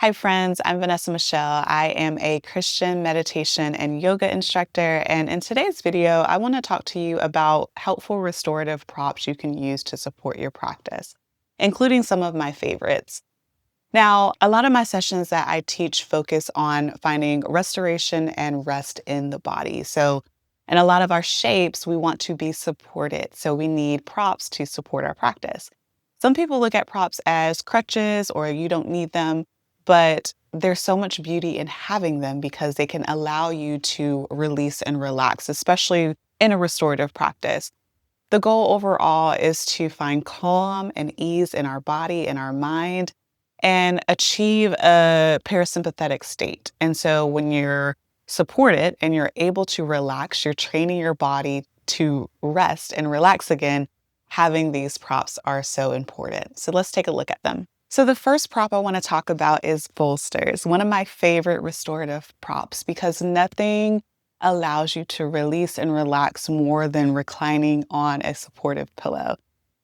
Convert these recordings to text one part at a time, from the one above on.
Hi, friends. I'm Vanessa Michelle. I am a Christian meditation and yoga instructor. And in today's video, I want to talk to you about helpful restorative props you can use to support your practice, including some of my favorites. Now, a lot of my sessions that I teach focus on finding restoration and rest in the body. So, in a lot of our shapes, we want to be supported. So, we need props to support our practice. Some people look at props as crutches or you don't need them, but there's so much beauty in having them because they can allow you to release and relax, especially in a restorative practice. The goal overall is to find calm and ease in our body and our mind and achieve a parasympathetic state. And so when you're supported and you're able to relax, you're training your body to rest and relax again. Having these props are so important. So let's take a look at them. So the first prop I want to talk about is bolsters, one of my favorite restorative props because nothing allows you to release and relax more than reclining on a supportive pillow.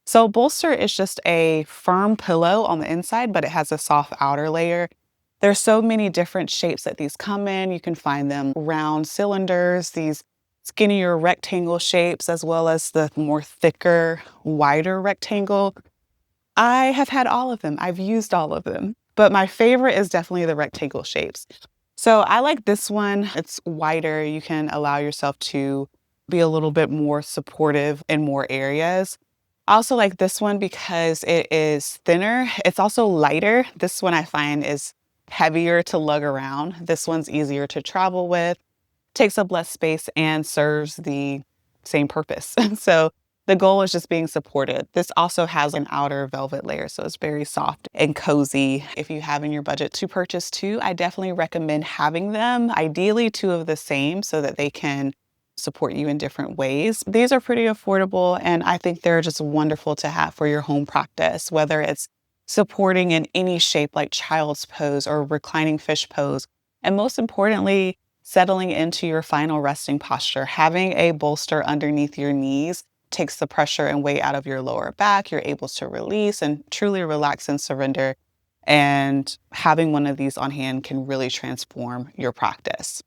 So bolster is just a firm pillow on the inside, but it has a soft outer layer. There's so many different shapes that these come in. You can find them round cylinders, these skinnier rectangle shapes, as well as the more thicker, wider rectangle. I have had all of them. I've used all of them, but my favorite is definitely the rectangle shapes. So I like this one. It's wider. You can allow yourself to be a little bit more supportive in more areas. I also like this one because it is thinner. It's also lighter. This one I find is heavier to lug around. This one's easier to travel with, takes up less space, and serves the same purpose. So the goal is just being supported. This also has an outer velvet layer, so it's very soft and cozy. If you have in your budget to purchase two, I definitely recommend having them, ideally two of the same, so that they can support you in different ways. These are pretty affordable, and I think they're just wonderful to have for your home practice, whether it's supporting in any shape like child's pose or reclining fish pose. And most importantly, settling into your final resting posture. Having a bolster underneath your knees takes the pressure and weight out of your lower back. You're able to release and truly relax and surrender. And having one of these on hand can really transform your practice.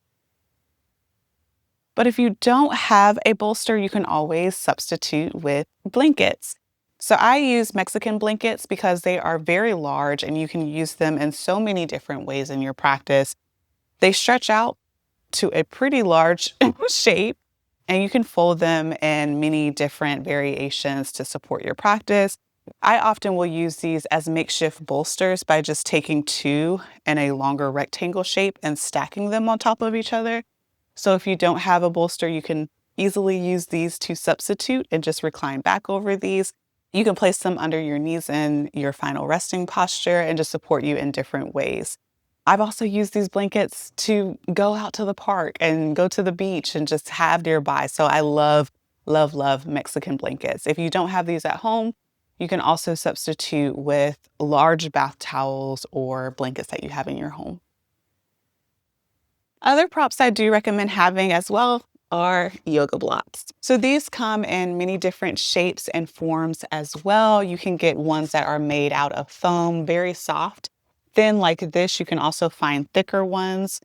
But if you don't have a bolster, you can always substitute with blankets. So I use Mexican blankets because they are very large and you can use them in so many different ways in your practice. They stretch out to a pretty large shape, and you can fold them in many different variations to support your practice. I often will use these as makeshift bolsters by just taking two in a longer rectangle shape and stacking them on top of each other. So if you don't have a bolster, you can easily use these to substitute and just recline back over these. You can place them under your knees in your final resting posture and just support you in different ways. I've also used these blankets to go out to the park and go to the beach and just have nearby. So I love, love, love Mexican blankets. If you don't have these at home, you can also substitute with large bath towels or blankets that you have in your home. Other props I do recommend having as well are yoga blocks. So these come in many different shapes and forms as well. You can get ones that are made out of foam, very soft. Thin like this, you can also find thicker ones.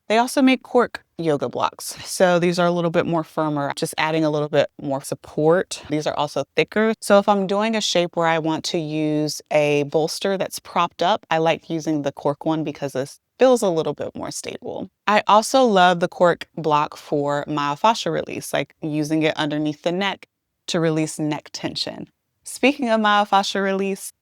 They also make cork yoga blocks. So these are a little bit more firmer, just adding a little bit more support. These are also thicker. So if I'm doing a shape where I want to use a bolster that's propped up, I like using the cork one because this feels a little bit more stable. I also love the cork block for myofascial release, like using it underneath the neck to release neck tension. Speaking of myofascial release,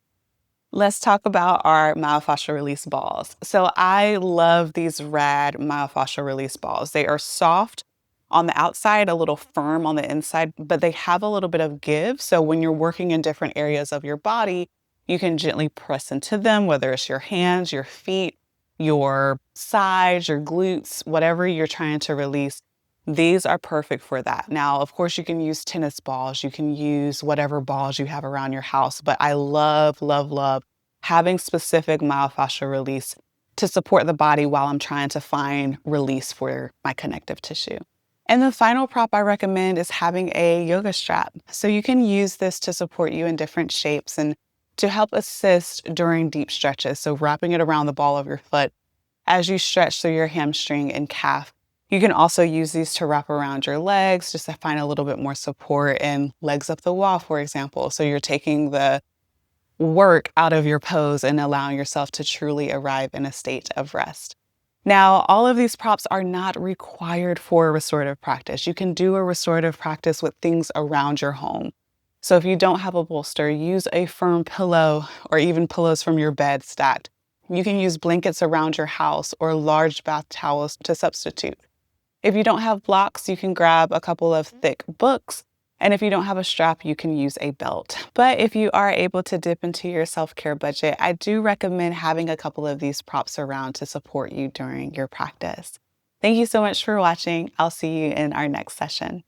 let's talk about our myofascial release balls. So I love these rad myofascial release balls. They are soft on the outside, a little firm on the inside, but they have a little bit of give. So when you're working in different areas of your body, you can gently press into them, whether it's your hands, your feet, your sides, your glutes, whatever you're trying to release. These are perfect for that. Now, of course, you can use tennis balls. You can use whatever balls you have around your house. But I love, love, love having specific myofascial release to support the body while I'm trying to find release for my connective tissue. And the final prop I recommend is having a yoga strap. So you can use this to support you in different shapes and to help assist during deep stretches. So wrapping it around the ball of your foot as you stretch through your hamstring and calf. You can also use these to wrap around your legs just to find a little bit more support and legs up the wall, for example. So you're taking the work out of your pose and allowing yourself to truly arrive in a state of rest. Now, all of these props are not required for a restorative practice. You can do a restorative practice with things around your home. So if you don't have a bolster, use a firm pillow or even pillows from your bed stacked. You can use blankets around your house or large bath towels to substitute. If you don't have blocks, you can grab a couple of thick books. And if you don't have a strap, you can use a belt. But if you are able to dip into your self-care budget, I do recommend having a couple of these props around to support you during your practice. Thank you so much for watching. I'll see you in our next session.